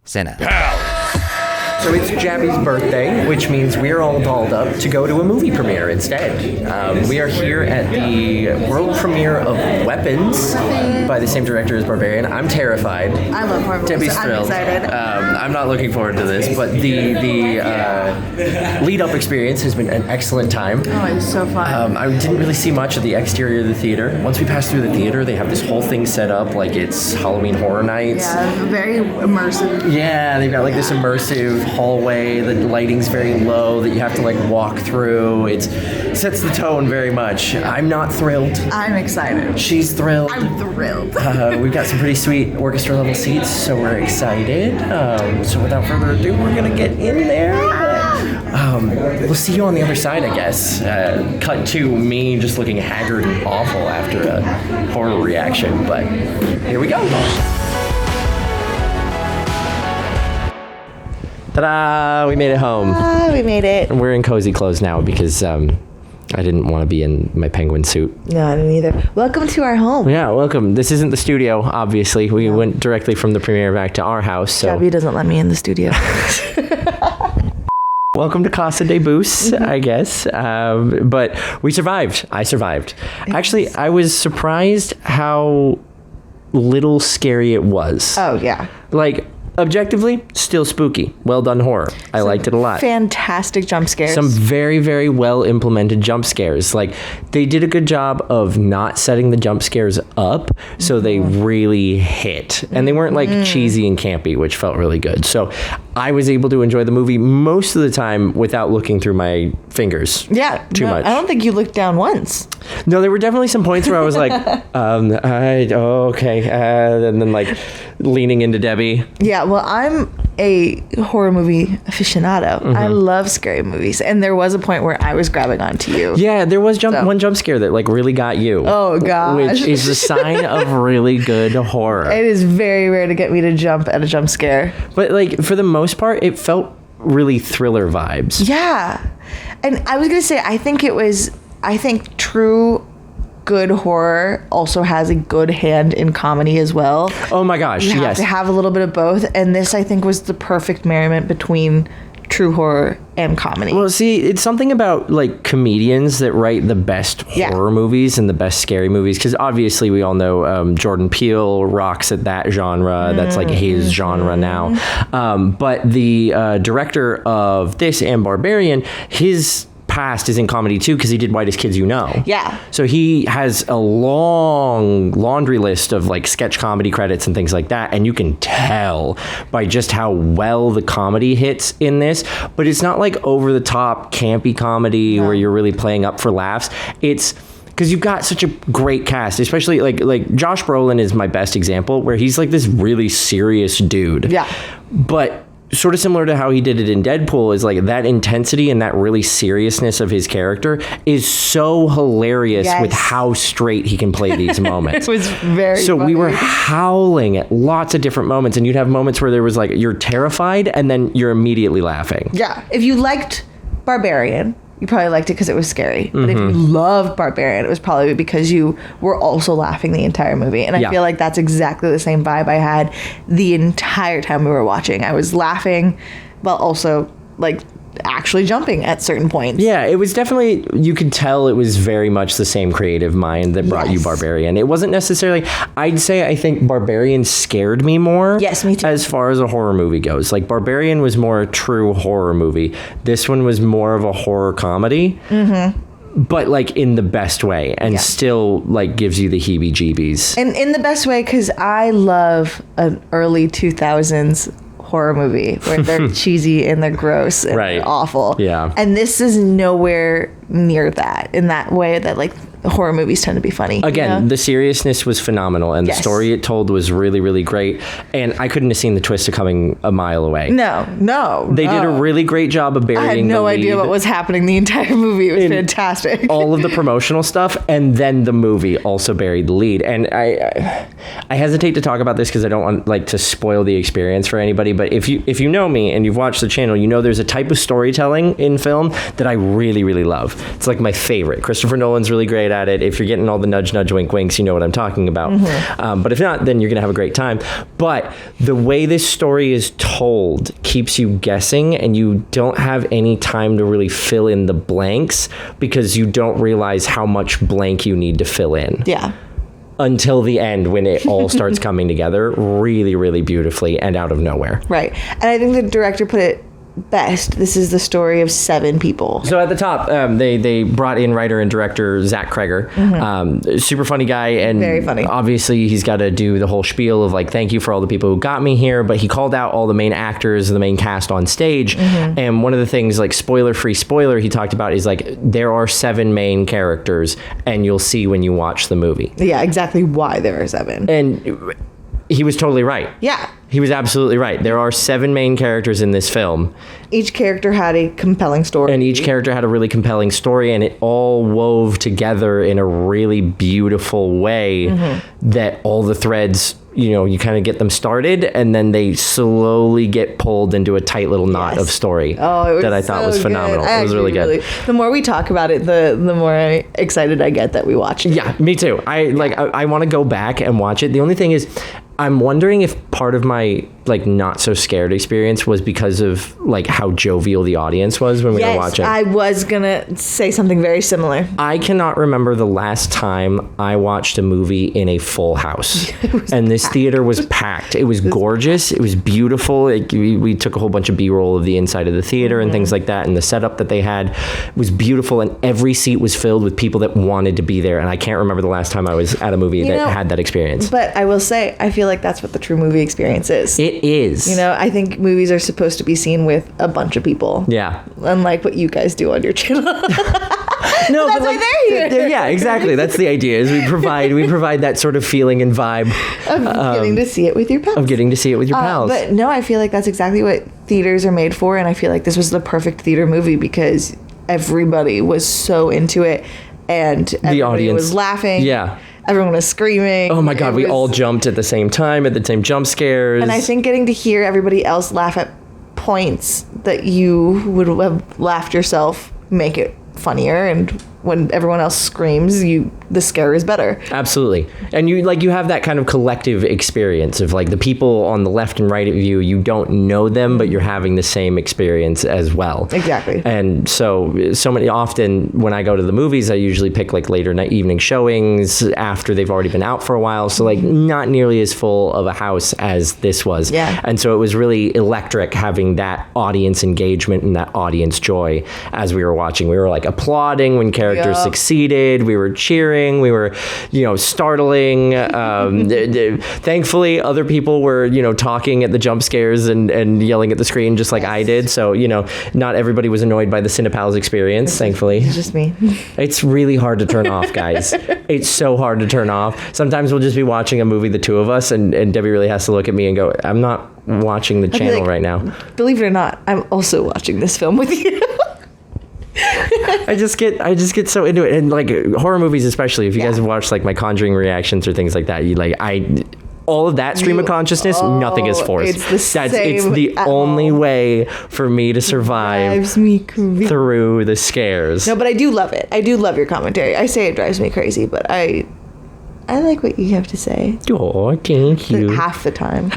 Cinna. So it's Jabby's birthday, which means we're all dolled up to go to a movie premiere instead. We are here at the world premiere of Weapons by the same director as Barbarian. I'm terrified. I love horror movies. Debbie's thrilled. I'm excited. I'm not looking forward to this, but the lead-up experience has been an excellent time. Oh, it was so fun. I didn't really see much of the exterior of the theater. Once we passed through the theater, they have this whole thing set up like it's Halloween Horror Nights. Yeah, very immersive. Yeah, they've got like this immersive hallway. The lighting's very low that you have to like walk through. It sets the tone very much. I'm not thrilled. I'm excited. She's thrilled. I'm thrilled. We've got some pretty sweet orchestra level seats, so we're excited. So without further ado, we're gonna get in there. We'll see you on the other side, I guess. Cut to me just looking haggard and awful after a horror reaction, but here we go. Ta-da! We made it home. We made it. And we're in cozy clothes now because I didn't want to be in my penguin suit. No, I didn't either. Welcome to our home. Yeah, welcome. This isn't the studio, obviously. We went directly from the premiere back to our house. So Gabby doesn't let me in the studio. welcome to Casa de Boose, I guess. But we survived. I survived. Actually, I was surprised how little scary it was. Oh, yeah. Like, objectively, still spooky. Well done horror. I liked it a lot. Fantastic jump scares. Some very, very well implemented jump scares. Like, they did a good job of not setting the jump scares up, so they really hit. And they weren't like cheesy and campy, which felt really good. So I was able to enjoy the movie most of the time without looking through my fingers. Yeah. Too much. I don't think you looked down once. No, there were definitely some points where I was like, okay. And then like leaning into Debbie. Yeah, well, I'm a horror movie aficionado. I love scary movies. And there was a point where I was grabbing onto you. Yeah, there was one jump scare that like really got you. Oh, gosh. Which is a sign of really good horror. It is very rare to get me to jump at a jump scare. But like for the most part, it felt really thriller vibes. Yeah. And I was going to say, I think true good horror also has a good hand in comedy as well. Oh my gosh, you have yes. to have a little bit of both, and this I think was the perfect merriment between true horror and comedy. Well, see, it's something about like comedians that write the best horror movies and the best scary movies, because obviously we all know Jordan Peele rocks at that genre. That's like his genre now. But the director of this and Barbarian, his past is in comedy too, because he did Whitest Kids You Know. Yeah. So he has a long laundry list of like sketch comedy credits and things like that, and you can tell by just how well the comedy hits in this. But it's not like over the top campy comedy where you're really playing up for laughs. It's because you've got such a great cast, especially like Josh Brolin is my best example, where he's like this really serious dude. Yeah. But sort of similar to how he did it in Deadpool, is like that intensity and that really seriousness of his character is so hilarious with how straight he can play these moments. It was very so funny. We were howling at lots of different moments, and you'd have moments where there was like you're terrified and then you're immediately laughing. Yeah. If you liked Barbarian, you probably liked it because it was scary. But if you loved Barbarian, it was probably because you were also laughing the entire movie. And I feel like that's exactly the same vibe I had the entire time we were watching. I was laughing, but also like actually jumping at certain points. Yeah, it was definitely, you could tell it was very much the same creative mind that brought you Barbarian. It wasn't necessarily, I think Barbarian scared me more. Yes, me too. As far as a horror movie goes. Like Barbarian was more a true horror movie. This one was more of a horror comedy. But like in the best way, and still like gives you the heebie-jeebies. And in the best way, because I love an early 2000s horror movie where they're cheesy and they're gross and they're awful. Yeah. And this is nowhere near that, in that way that like horror movies tend to be funny. Again, the seriousness was phenomenal, and the story it told was really, really great. And I couldn't have seen the twist coming a mile away. No. They did a really great job of burying I had no idea what was happening the entire movie. It was fantastic. All of the promotional stuff, and then the movie also buried the lead. And I hesitate to talk about this because I don't want like to spoil the experience for anybody. But if you know me and you've watched the channel, you know there's a type of storytelling in film that I really, really love. It's like my favorite. Christopher Nolan's really great at it. If you're getting all the nudge, nudge, wink, winks, you know what I'm talking about. But if not, then you're going to have a great time. But the way this story is told keeps you guessing, and you don't have any time to really fill in the blanks because you don't realize how much blank you need to fill in. Yeah. Until the end, when it all starts coming together really, really beautifully and out of nowhere. Right. And I think the director put it best. This is the story of 7 people. So at the top, they brought in writer and director Zach Cregger. Super funny guy, and very funny. Obviously he's got to do the whole spiel of like, thank you for all the people who got me here, but he called out all the main actors, the main cast on stage. And one of the things, like spoiler he talked about is like, there are 7 main characters, and you'll see when you watch the movie. Yeah, exactly why there are 7. And he was totally right. Yeah. He was absolutely right. There are 7 main characters in this film. Each character had a compelling story. And each character had a really compelling story, and it all wove together in a really beautiful way that all the threads, you kind of get them started, and then they slowly get pulled into a tight little knot of story that I thought was phenomenal. It was really good. The more we talk about it, the more excited I get that we watched it. Yeah, me too. I want to go back and watch it. The only thing is, I'm wondering if part of my like not so scared experience was because of like how jovial the audience was when we were watching. I was gonna say something very similar. I cannot remember the last time I watched a movie in a full house, and this theater was packed. It was gorgeous. It was beautiful. We took a whole bunch of B-roll of the inside of the theater and things like that, and the setup that they had was beautiful, and every seat was filled with people that wanted to be there. And I can't remember the last time I was at a movie that had that experience. But I will say, I feel like that's what the true movie experience is. It is. I think movies are supposed to be seen with a bunch of people. Yeah. Unlike what you guys do on your channel. No, that's why they're here. Yeah, exactly. That's the idea. Is we provide that sort of feeling and vibe of getting to see it with your pals. But no, I feel like that's exactly what theaters are made for, and I feel like this was the perfect theater movie because everybody was so into it, and everybody the audience was laughing. Yeah. Everyone was screaming. Oh my God, we all jumped at the same time, at the same jump scares. And I think getting to hear everybody else laugh at points that you would have laughed yourself make it funnier, and when everyone else screams, the scare is better. Absolutely. And you have that kind of collective experience of like the people on the left and right of you don't know them, but you're having the same experience as well. Exactly. And so many often when I go to the movies, I usually pick like later night evening showings after they've already been out for a while. So like not nearly as full of a house as this was. Yeah. And so it was really electric having that audience engagement and that audience joy as we were watching. We were like applauding when characters succeeded. We were cheering. We were, startling. Thankfully, other people were, talking at the jump scares and yelling at the screen just like I did. So, not everybody was annoyed by the Cinepals experience, thankfully. It's just me. It's really hard to turn off, guys. It's so hard to turn off. Sometimes we'll just be watching a movie, the two of us, and Debbie really has to look at me and go, I'm not watching the channel right now. Believe it or not, I'm also watching this film with you. I just get so into it, and like horror movies especially, if you guys have watched like my Conjuring reactions or things like that, all of that stream of consciousness, nothing is forced. It's the only way for me to survive through the scares. No, but I do love it. I do love your commentary. I say it drives me crazy, but I like what you have to say. Oh, thank you. Half the time.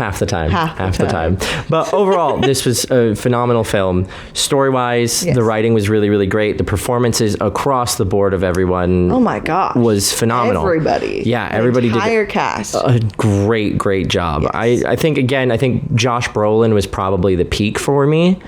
But overall, this was a phenomenal film. Story-wise, the writing was really, really great. The performances across the board of everyone, oh my God, was phenomenal. Everybody. Yeah, everybody did. Entire cast. A great, great job. Yes. I think Josh Brolin was probably the peak for me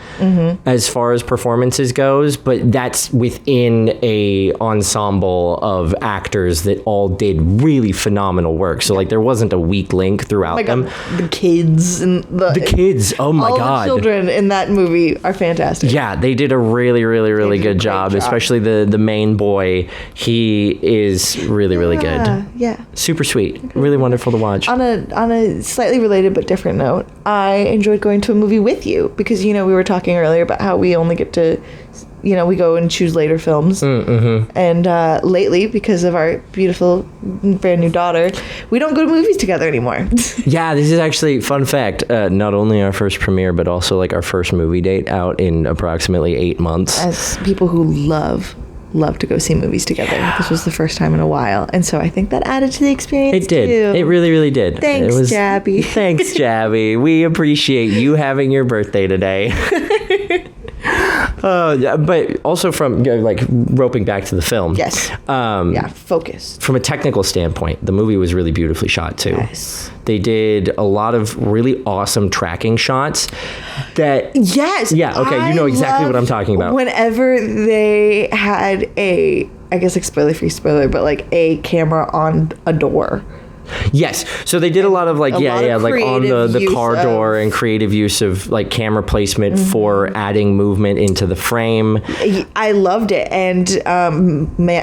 as far as performances goes, but that's within a ensemble of actors that all did really phenomenal work. So like there wasn't a weak link throughout them. The kids and the kids. Oh my God. All the children in that movie are fantastic. Yeah, they did a really, really, really good job. Especially the main boy. He is really, really good. Yeah. Super sweet. Really wonderful to watch. On a slightly related but different note, I enjoyed going to a movie with you because we were talking earlier about how we only get to we go and choose later films. And lately, because of our beautiful brand new daughter, we don't go to movies together anymore. Yeah, this is actually, fun fact, not only our first premiere, but also like our first movie date out in approximately 8 months. As people who love love to go see movies together. This was the first time in a while. And so I think that added to the experience. It did. Too. It really, really did. Thanks, Jabby. Thanks, Jabby. We appreciate you having your birthday today. But also from like roping back to the film. Yes. Focused. From a technical standpoint, the movie was really beautifully shot too. Yes. They did a lot of really awesome tracking shots that... Yes. Yeah, okay, you know exactly what I'm talking about. Whenever they had I guess like spoiler, but like a camera on a door. Yes. So they did a lot of like, like on the car door and creative use of like camera placement for adding movement into the frame. I loved it. And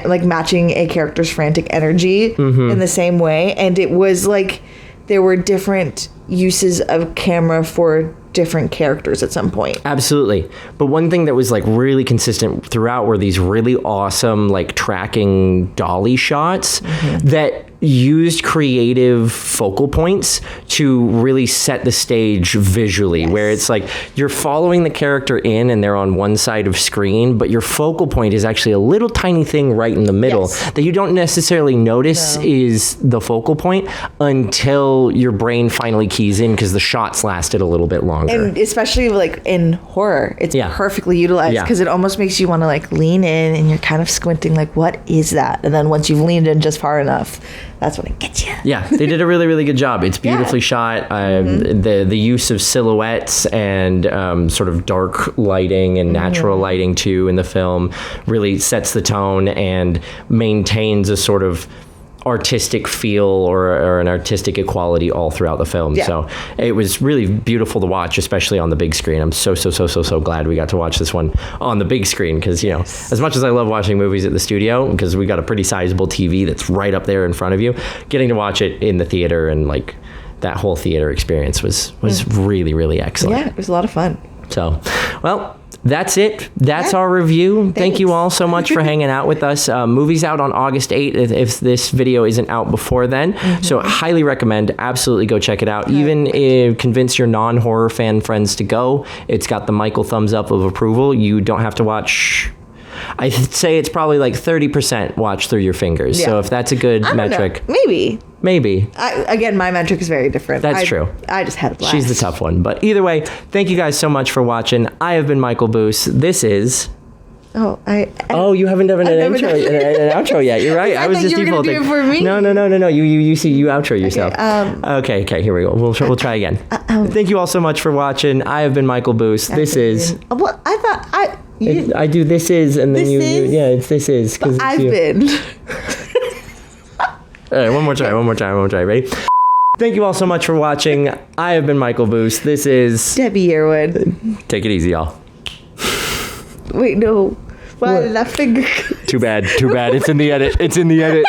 like matching a character's frantic energy in the same way. And it was like there were different uses of camera for different characters at some point. Absolutely. But one thing that was like really consistent throughout were these really awesome like tracking dolly shots that used creative focal points to really set the stage visually, where it's like you're following the character in and they're on one side of screen, but your focal point is actually a little tiny thing right in the middle that you don't necessarily notice is the focal point until your brain finally keys in because the shots lasted a little bit longer. And especially like in horror, it's perfectly utilized because it almost makes you want to like lean in and you're kind of squinting like, what is that? And then once you've leaned in just far enough, that's when it gets you. Yeah, they did a really, really good job. It's beautifully shot. The use of silhouettes and sort of dark lighting and natural lighting too in the film really sets the tone and maintains a sort of artistic feel or an artistic equality all throughout the film. So it was really beautiful to watch, especially on the big screen. I'm so glad we got to watch this one on the big screen because, you know, as much as I love watching movies at the studio, because we got a pretty sizable TV that's right up there in front of you, getting to watch it in the theater and like that whole theater experience was really, really excellent. Yeah, it was a lot of fun. So, well, that's it. That's our review. Thank you all so much for hanging out with us. Movie's out on August 8th if this video isn't out before then. So highly recommend. Absolutely go check it out. Even if convince your non-horror fan friends to go. It's got the Michael thumbs up of approval. You don't have to watch... I'd say it's probably like 30% watch through your fingers. So if that's a good metric. Maybe. Again, my metric is very different. That's true. I just had a blast. She's the tough one. But either way, thank you guys so much for watching. I have been Michael Boose. This is... you haven't done an outro yet. You're right. I was just defaulting. Do it for me. No. You outro yourself. Okay, here we go. We'll try again. Thank you all so much for watching. I have been Michael Boose. This is... What? I thought I do this is and then it's this is because I've been. All right, one more time. Ready? Thank you all so much for watching. I have been Michael Boose. This is Debbie Earwood. Take it easy, y'all. Wait, no. Why did that finger? Too bad. It's in the edit.